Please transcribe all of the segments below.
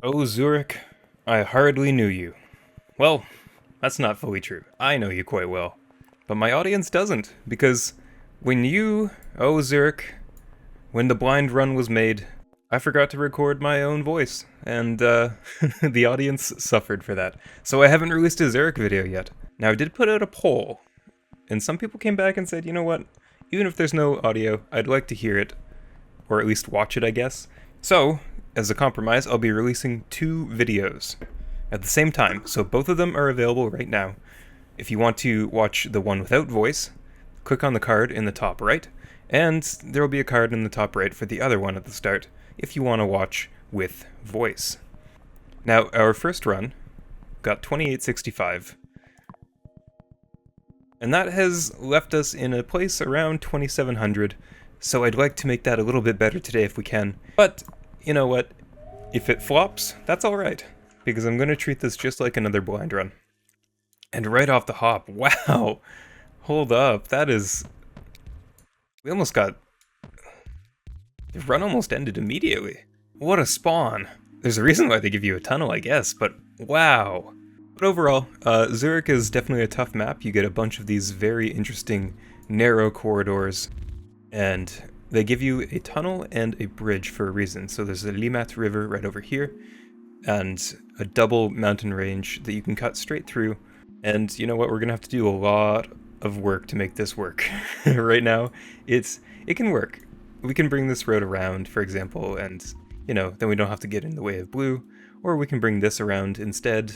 Oh, Zurich, I hardly knew you. Well, that's not fully true. I know you quite well. But my audience doesn't, because oh, Zurich, when the blind run was made, I forgot to record my own voice, and, the audience suffered for that. So I haven't released a Zurich video yet. Now, I did put out a poll, and some people came back and said, you know what, even if there's no audio, I'd like to hear it, or at least watch it, I guess. So, as a compromise, I'll be releasing two videos at the same time, so both of them are available right now. If you want to watch the one without voice, click on the card in the top right, and there will be a card in the top right for the other one at the start if you want to watch with voice. Now, our first run got 2865, and that has left us in a place around 2700, so I'd like to make that a little bit better today if we can. But, you know what? If it flops, that's alright, because I'm going to treat this just like another blind run. And right off the hop, wow! Hold up, that is... We almost got... The run almost ended immediately. What a spawn! There's a reason why they give you a tunnel, I guess, but wow! But overall, Zurich is definitely a tough map. You get a bunch of these very interesting, narrow corridors, and they give you a tunnel and a bridge for a reason. So there's a Limmat River right over here, and a double mountain range that you can cut straight through. And you know what, we're gonna have to do a lot of work to make this work. Right now, it can work. We can bring this road around, for example, and, you know, then we don't have to get in the way of blue, or we can bring this around instead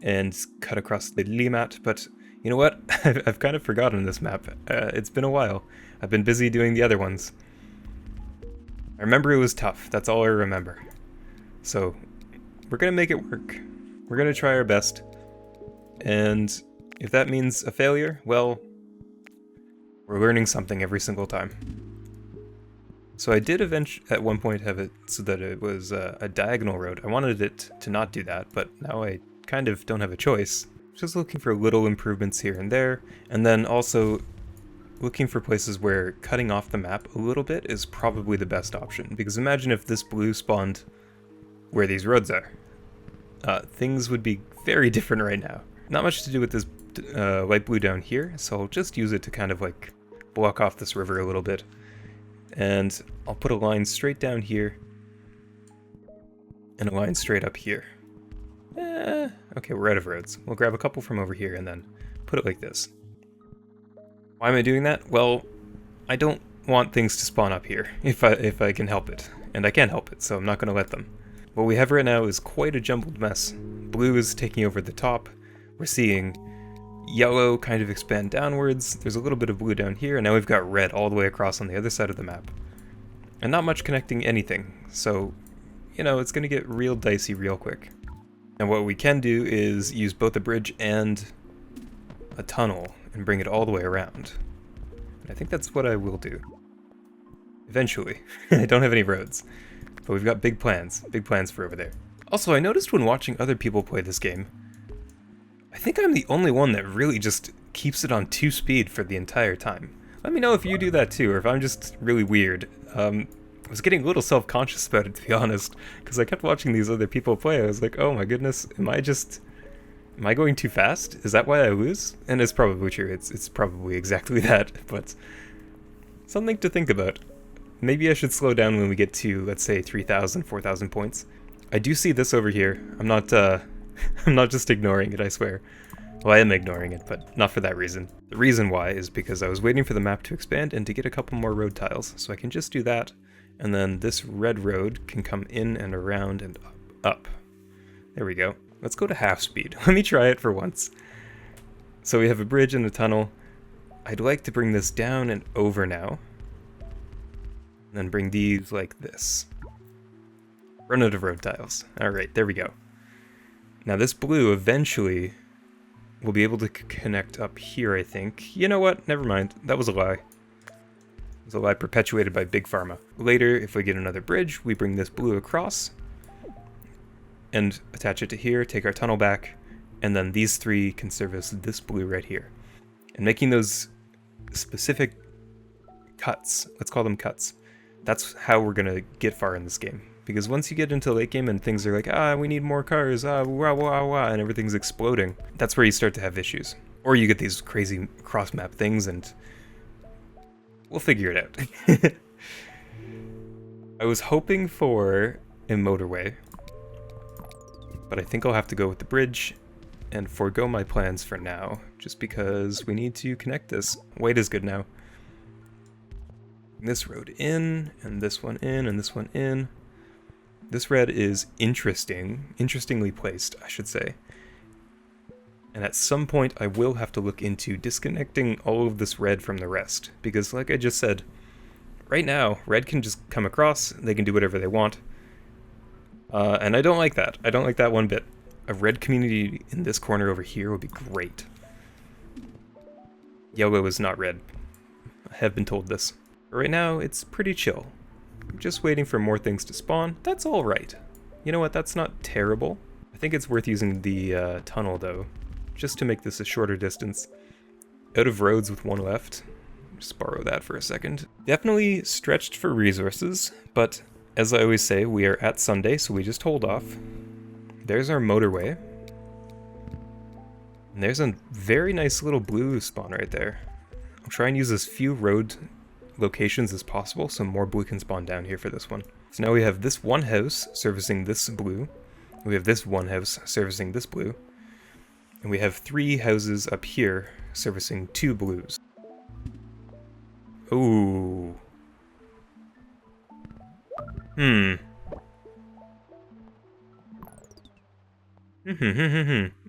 and cut across the Limmat, but you know what? I've kind of forgotten this map. It's been a while. I've been busy doing the other ones. I remember it was tough, that's all I remember. So, we're gonna make it work. We're gonna try our best. And if that means a failure, well, we're learning something every single time. So I did at one point have it so that it was a diagonal road. I wanted it to not do that, but now I kind of don't have a choice. Just looking for little improvements here and there, and then also looking for places where cutting off the map a little bit is probably the best option. Because imagine if this blue spawned where these roads are. Things would be very different right now. Not much to do with this light blue down here, so I'll just use it to kind of like block off this river a little bit. And I'll put a line straight down here, and a line straight up here. Okay, we're out of roads. We'll grab a couple from over here and then put it like this. Why am I doing that? Well, I don't want things to spawn up here, if I can help it. And I can't help it, so I'm not going to let them. What we have right now is quite a jumbled mess. Blue is taking over the top. We're seeing yellow kind of expand downwards. There's a little bit of blue down here, and now we've got red all the way across on the other side of the map. And not much connecting anything, so, you know, it's going to get real dicey real quick. And what we can do is use both a bridge and a tunnel and bring it all the way around. And I think that's what I will do. Eventually. I don't have any roads, but we've got big plans for over there. Also, I noticed when watching other people play this game, I think I'm the only one that really just keeps it on 2 speed for the entire time. Let me know if you do that too, or if I'm just really weird. I was getting a little self-conscious about it, to be honest, because I kept watching these other people play. I was like, oh my goodness, am I going too fast? Is that why I lose? And it's probably true, it's probably exactly that, but something to think about. Maybe I should slow down when we get to, let's say, 3,000, 4,000 points. I do see this over here. I'm not just ignoring it, I swear. Well, I am ignoring it, but not for that reason. The reason why is because I was waiting for the map to expand and to get a couple more road tiles, so I can just do that, and then this red road can come in and around and up. There we go. Let's go to half speed. Let me try it for once. So we have a bridge and a tunnel. I'd like to bring this down and over now. And then bring these like this. Run out of road tiles. Alright, there we go. Now this blue eventually will be able to connect up here, I think. You know what? Never mind. That was a lie. It was a lie perpetuated by Big Pharma. Later, if we get another bridge, we bring this blue across and attach it to here, take our tunnel back, and then these three can service this blue right here. And making those specific cuts, let's call them cuts, that's how we're going to get far in this game. Because once you get into late game and things are like, we need more cars, wah, wah, wah, and everything's exploding, that's where you start to have issues. Or you get these crazy cross-map things, and we'll figure it out. I was hoping for a motorway, but I think I'll have to go with the bridge and forego my plans for now, just because we need to connect this. Weight is good now. This road in, and this one in, and this one in. This red is interestingly placed, I should say. And at some point I will have to look into disconnecting all of this red from the rest, because like I just said, right now, red can just come across, they can do whatever they want. And I don't like that. I don't like that one bit. A red community in this corner over here would be great. Yellow is not red. I have been told this. But right now, it's pretty chill. I'm just waiting for more things to spawn. That's alright. You know what, that's not terrible. I think it's worth using the tunnel though, just to make this a shorter distance. Out of roads with one left. Just borrow that for a second. Definitely stretched for resources, but as I always say, we are at Sunday, so we just hold off. There's our motorway. And there's a very nice little blue spawn right there. I'll try and use as few road locations as possible, so more blue can spawn down here for this one. So now we have this one house servicing this blue. We have this one house servicing this blue. And we have 3 houses up here servicing 2 blues. Ooh.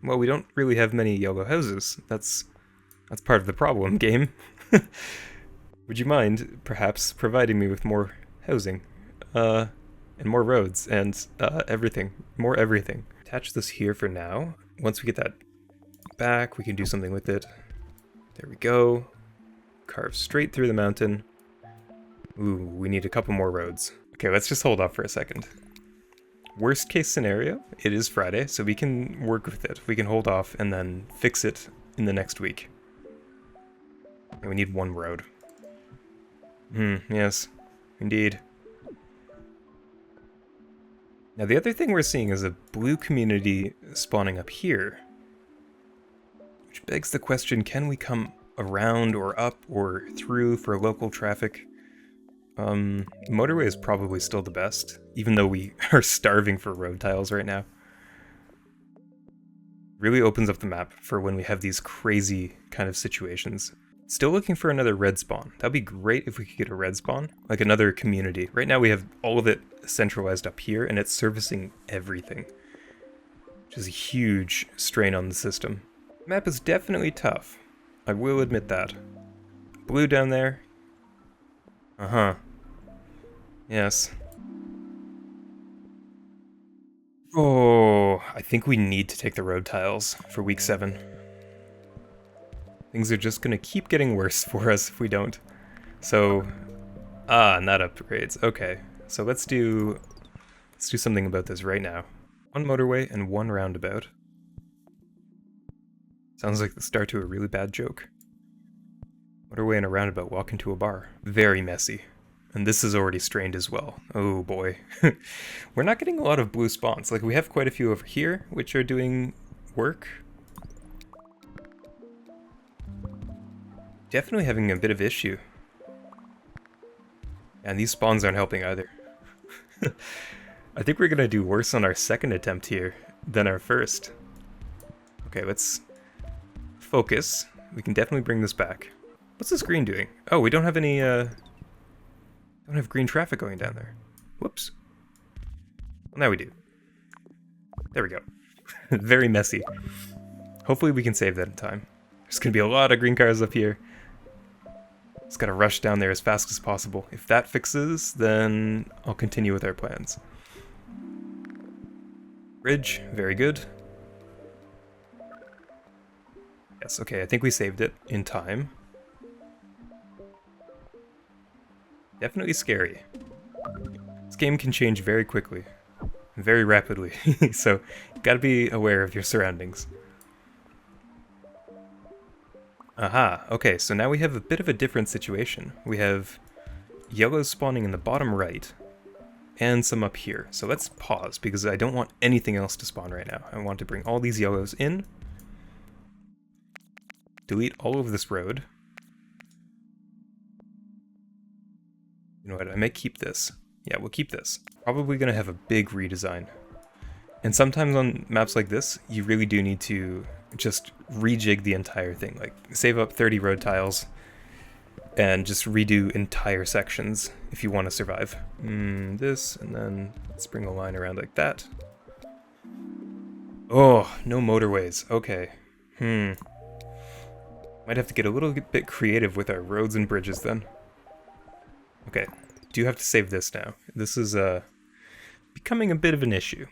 Well, we don't really have many yellow houses. That's part of the problem, game. Would you mind, perhaps, providing me with more housing? And more roads, and everything. More everything. Attach this here for now. Once we get that back, we can do something with it. There we go. Carve straight through the mountain. Ooh, we need a couple more roads. Okay, let's just hold off for a second. Worst case scenario, it is Friday, so we can work with it. We can hold off and then fix it in the next week. And we need 1 road. Yes, indeed. Now the other thing we're seeing is a blue community spawning up here. Which begs the question, can we come around or up or through for local traffic? Motorway is probably still the best, even though we are starving for road tiles right now. Really opens up the map for when we have these crazy kind of situations. Still looking for another red spawn. That'd be great if we could get a red spawn, like another community. Right now we have all of it centralized up here, and it's servicing everything, which is a huge strain on the system. The map is definitely tough. I will admit that. Blue down there. Yes. Oh, I think we need to take the road tiles for week 7. Things are just gonna keep getting worse for us if we don't. So, and that upgrades. Okay, so let's do something about this right now. 1 motorway and 1 roundabout. Sounds like the start to a really bad joke. Motorway and a roundabout walk into a bar. Very messy. And this is already strained as well. Oh boy. We're not getting a lot of blue spawns. Like, we have quite a few over here, which are doing work. Definitely having a bit of issue. And these spawns aren't helping either. I think we're gonna do worse on our second attempt here than our first. Okay, let's focus. We can definitely bring this back. What's this green doing? Oh, we don't have any, don't have green traffic going down there. Whoops. Well, now we do. There we go. Very messy. Hopefully we can save that in time. There's gonna be a lot of green cars up here. Just gotta rush down there as fast as possible. If that fixes, then I'll continue with our plans. Bridge, very good. Yes, okay, I think we saved it in time. Definitely scary. This game can change very quickly, very rapidly, so you gotta be aware of your surroundings. Aha, okay, so now we have a bit of a different situation. We have yellows spawning in the bottom right, and some up here. So let's pause because I don't want anything else to spawn right now. I want to bring all these yellows in, delete all of this road. You know what, I may keep this. Yeah, we'll keep this. Probably gonna have a big redesign. And sometimes on maps like this, you really do need to just rejig the entire thing. Like, save up 30 road tiles and just redo entire sections if you want to survive. This, and then let's bring a line around like that. Oh, no motorways. Okay. Might have to get a little bit creative with our roads and bridges then. Okay, do have to save this now. This is becoming a bit of an issue.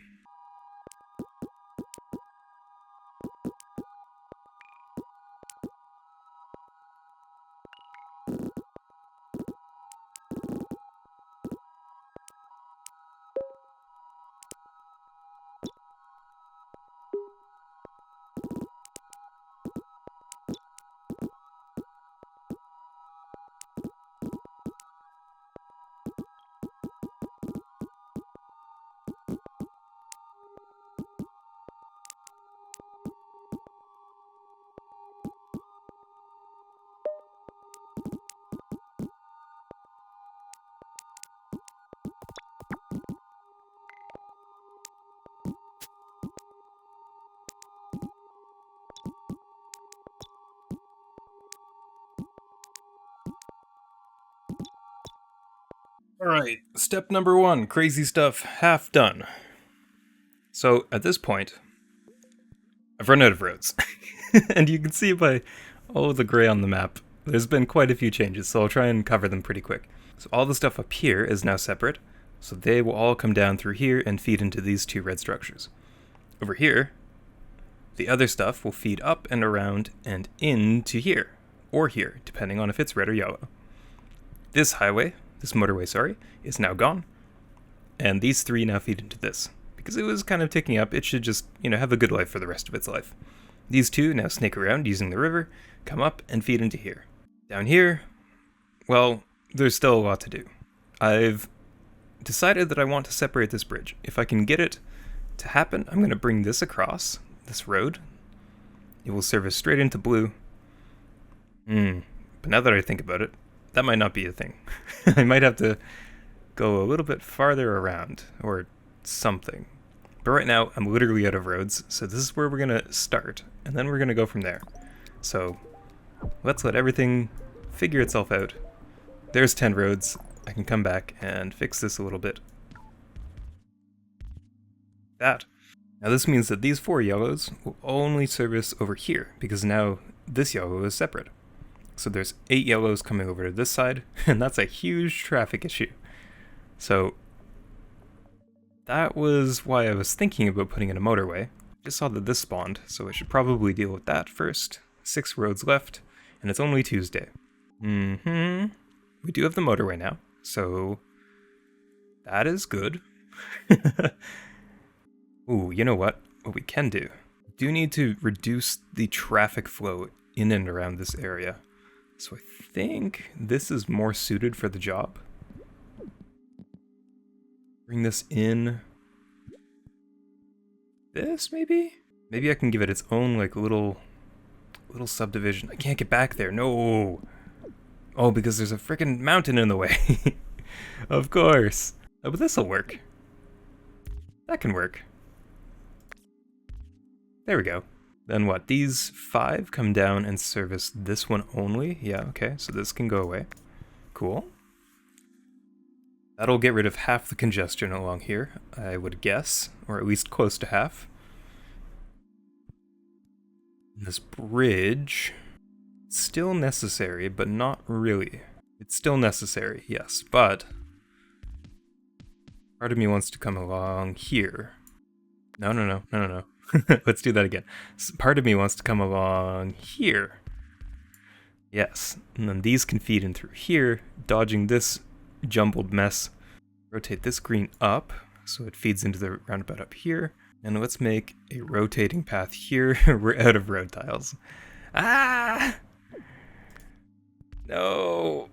Alright, step number 1, crazy stuff, half done. So, at this point, I've run out of roads. And you can see by all the gray on the map, there's been quite a few changes, so I'll try and cover them pretty quick. So all the stuff up here is now separate, so they will all come down through here and feed into these two red structures. Over here, the other stuff will feed up and around and into here, or here, depending on if it's red or yellow. This motorway, sorry, is now gone, and these three now feed into this. Because it was kind of ticking up, it should just, have a good life for the rest of its life. These two now snake around using the river, come up and feed into here. Down here, well, there's still a lot to do. I've decided that I want to separate this bridge. If I can get it to happen, I'm going to bring this across, this road. It will service straight into blue. But now that I think about it, that might not be a thing. I might have to go a little bit farther around, or something. But right now, I'm literally out of roads, so this is where we're going to start, and then we're going to go from there. So, let's let everything figure itself out. There's 10 roads. I can come back and fix this a little bit. Now this means that these 4 yellows will only service over here, because now this yellow is separate. So there's 8 yellows coming over to this side, and that's a huge traffic issue. So that was why I was thinking about putting in a motorway. Just saw that this spawned, so I should probably deal with that first. 6 roads left, and it's only Tuesday. We do have the motorway now, so that is good. Ooh, you know what? What we can do. We do need to reduce the traffic flow in and around this area. So I think this is more suited for the job. Bring this in. This, maybe? Maybe I can give it its own, like, little subdivision. I can't get back there, no! Oh, because there's a freaking mountain in the way. Of course. Oh, but this'll work. That can work. There we go. Then what? These 5 come down and service this one only? Yeah, okay, so this can go away. Cool. That'll get rid of half the congestion along here, I would guess, or at least close to half. This bridge, still necessary, but not really. It's still necessary, yes, but part of me wants to come along here. No. Let's do that again. Part of me wants to come along here. Yes, and then these can feed in through here, dodging this jumbled mess. Rotate this green up, so it feeds into the roundabout up here. And let's make a rotating path here. We're out of road tiles. Ah! No!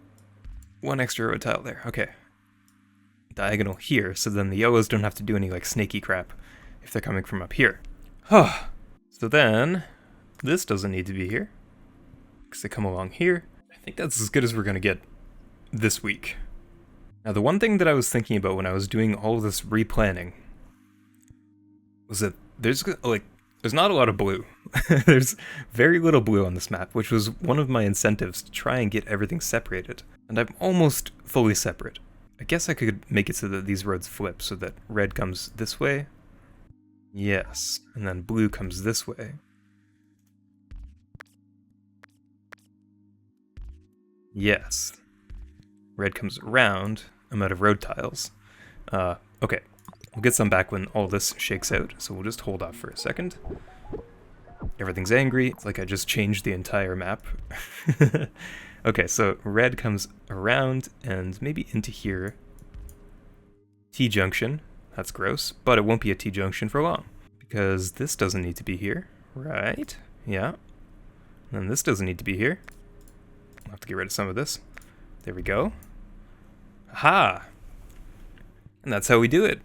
1 extra road tile there, okay. diagonal here, so then the yellows don't have to do any like snaky crap if they're coming from up here. So then, this doesn't need to be here, because they come along here. I think that's as good as we're gonna get this week. Now the one thing that I was thinking about when I was doing all of this replanning was that there's not a lot of blue. There's very little blue on this map, which was one of my incentives to try and get everything separated. And I'm almost fully separate. I guess I could make it so that these roads flip, so that red comes this way. Yes, and then blue comes this way. Yes. Red comes around. I'm out of road tiles. Okay. We'll get some back when all this shakes out, so we'll just hold off for a second. Everything's angry. It's like I just changed the entire map. Okay, so red comes around and maybe into here. T-junction. That's gross, but it won't be a T-junction for long, because this doesn't need to be here, right? Yeah. And this doesn't need to be here. I'll have to get rid of some of this. There we go. Aha! And that's how we do it.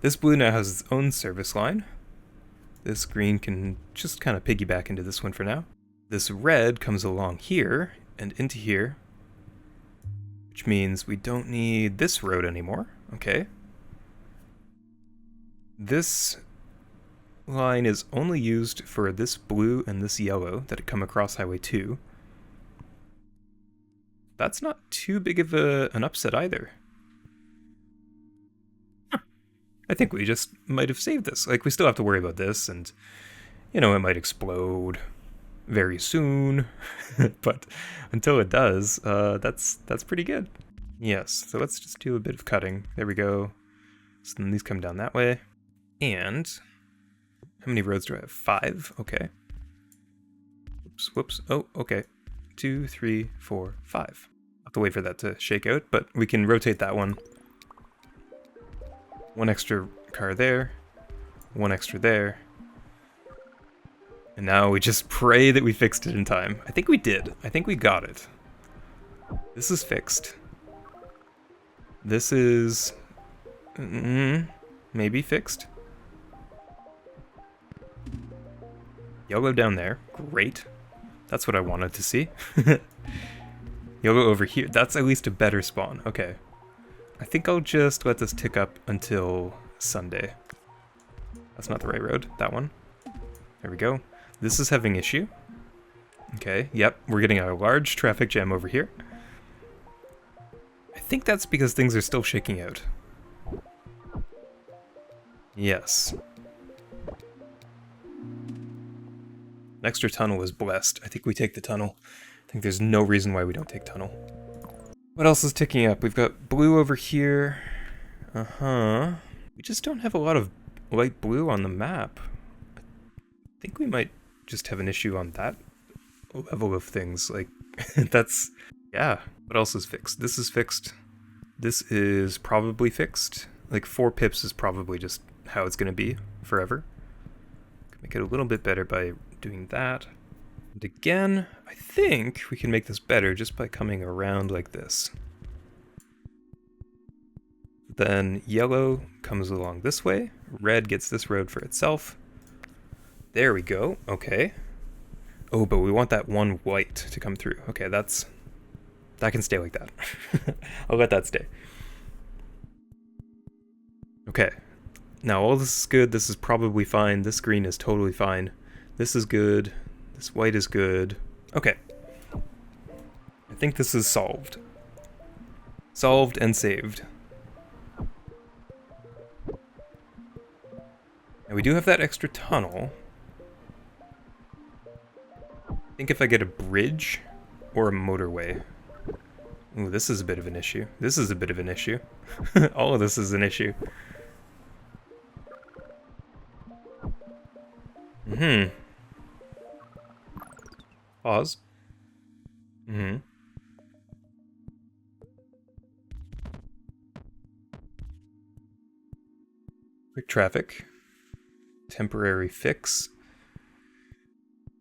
This blue now has its own service line. This green can just kind of piggyback into this one for now. This red comes along here and into here, which means we don't need this road anymore. Okay. This line is only used for this blue and this yellow that come across Highway 2. That's not too big of an upset either. I think we just might have saved this. Like, we still have to worry about this, and, you know, it might explode very soon. But until it does, that's pretty good. Yes, so let's just do a bit of cutting. There we go. So then these come down that way. And how many roads do I have? 5? Okay. Whoops. Oh, okay. 2, 3, 4, 5. I'll have to wait for that to shake out, but we can rotate that one. One extra car there, one extra there. And now we just pray that we fixed it in time. I think we did. I think we got it. This is fixed. This is maybe fixed. Yellow down there. Great. That's what I wanted to see. Yellow over here. That's at least a better spawn. Okay. I think I'll just let this tick up until Sunday. That's not the right road. That one. There we go. This is having issue. Okay. Yep. We're getting a large traffic jam over here. I think that's because things are still shaking out. Yes. An extra tunnel is blessed. I think we take the tunnel. I think there's no reason why we don't take tunnel. What else is ticking up? We've got blue over here. We just don't have a lot of light blue on the map. I think we might just have an issue on that level of things. Like, that's... yeah. What else is fixed? This is fixed. This is probably fixed. Like, 4 pips is probably just how it's going to be forever. Make it a little bit better by doing that. And again, I think we can make this better just by coming around like this. Then yellow comes along this way. Red gets this road for itself. There we go. Okay. Oh, but we want that one white to come through. Okay, that can stay like that. I'll let that stay. Okay. Now all this is good. This is probably fine. This green is totally fine. This is good. This white is good. Okay. I think this is solved. Solved and saved. Now we do have that extra tunnel. I think if I get a bridge or a motorway. Ooh, this is a bit of an issue. This is a bit of an issue. All of this is an issue. Pause. Quick traffic. Temporary fix.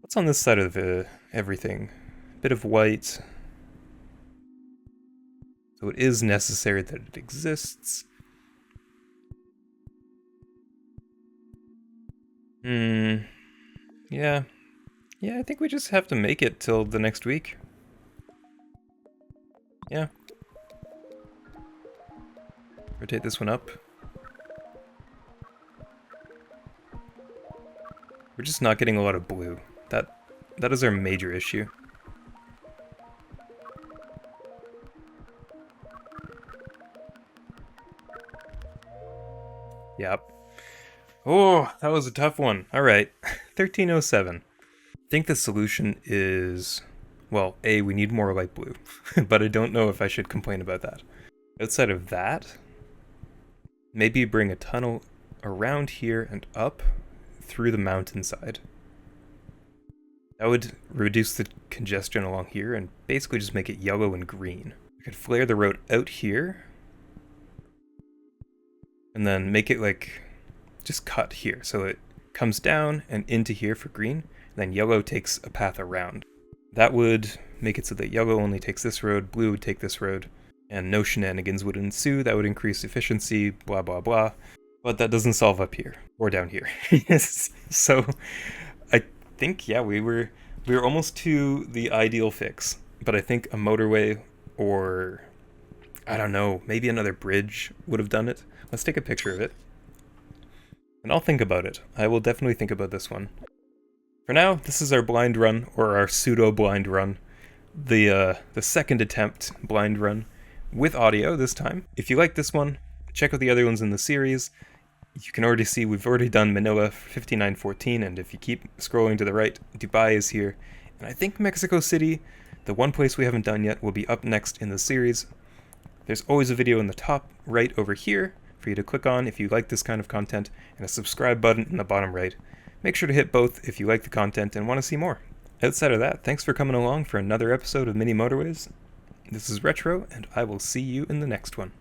What's on this side of everything? Bit of white. So it is necessary that it exists. Yeah. Yeah, I think we just have to make it till the next week. Yeah. Rotate this one up. We're just not getting a lot of blue. That is our major issue. Yep. Oh, that was a tough one. All right. 1307. I think the solution is, well, A, we need more light blue, but I don't know if I should complain about that. Outside of that, maybe bring a tunnel around here and up through the mountainside. That would reduce the congestion along here and basically just make it yellow and green. I could flare the road out here and then make it like just cut here so it comes down and into here for green, and then yellow takes a path around. That would make it so that yellow only takes this road, blue would take this road, and no shenanigans would ensue. That would increase efficiency, blah blah blah. But that doesn't solve up here or down here. So I think, yeah, we were almost to the ideal fix, but I think a motorway or, I don't know, maybe another bridge would have done it. Let's take a picture of it. And I'll think about it. I will definitely think about this one. For now, this is our blind run, or our pseudo-blind run. The second attempt blind run, with audio this time. If you like this one, check out the other ones in the series. You can already see we've already done Manila for 5914, and if you keep scrolling to the right, Dubai is here. And I think Mexico City, the one place we haven't done yet, will be up next in the series. There's always a video in the top right over here for you to click on if you like this kind of content, and a subscribe button in the bottom right. Make sure to hit both if you like the content and want to see more. Outside of that, thanks for coming along for another episode of Mini Motorways. This is Retro, and I will see you in the next one.